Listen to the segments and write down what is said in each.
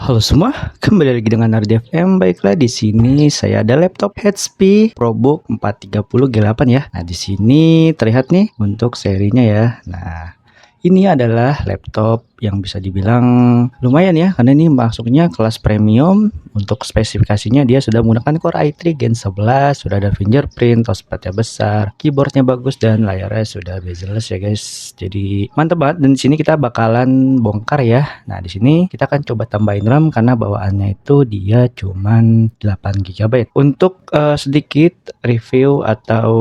Halo semua, kembali lagi dengan Nardi FM. Baiklah, di sini saya ada laptop HP ProBook 430 G8 ya. Nah, di sini terlihat nih untuk serinya ya. Nah, ini adalah laptop yang bisa dibilang lumayan ya, karena ini masuknya kelas premium. Untuk spesifikasinya dia sudah menggunakan Core i3 Gen 11, sudah ada fingerprint, touchpadnya besar, keyboardnya bagus, dan layarnya sudah bezel-less ya guys. Jadi mantep banget. Dan di sini kita bakalan bongkar ya. Nah, di sini kita akan coba tambahin RAM karena bawaannya itu dia cuman 8 GB. Untuk sedikit review atau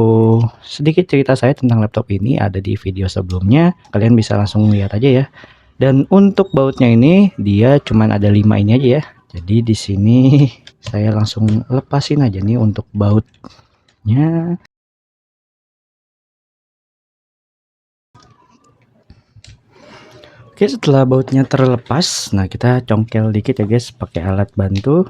sedikit cerita saya tentang laptop ini ada di video sebelumnya. Kalian bisa langsung lihat aja ya. Dan untuk bautnya ini dia cuman ada 5 ini aja ya. Jadi di sini saya langsung lepasin aja nih untuk bautnya. Oke, setelah bautnya terlepas, nah kita congkel dikit ya guys pakai alat bantu.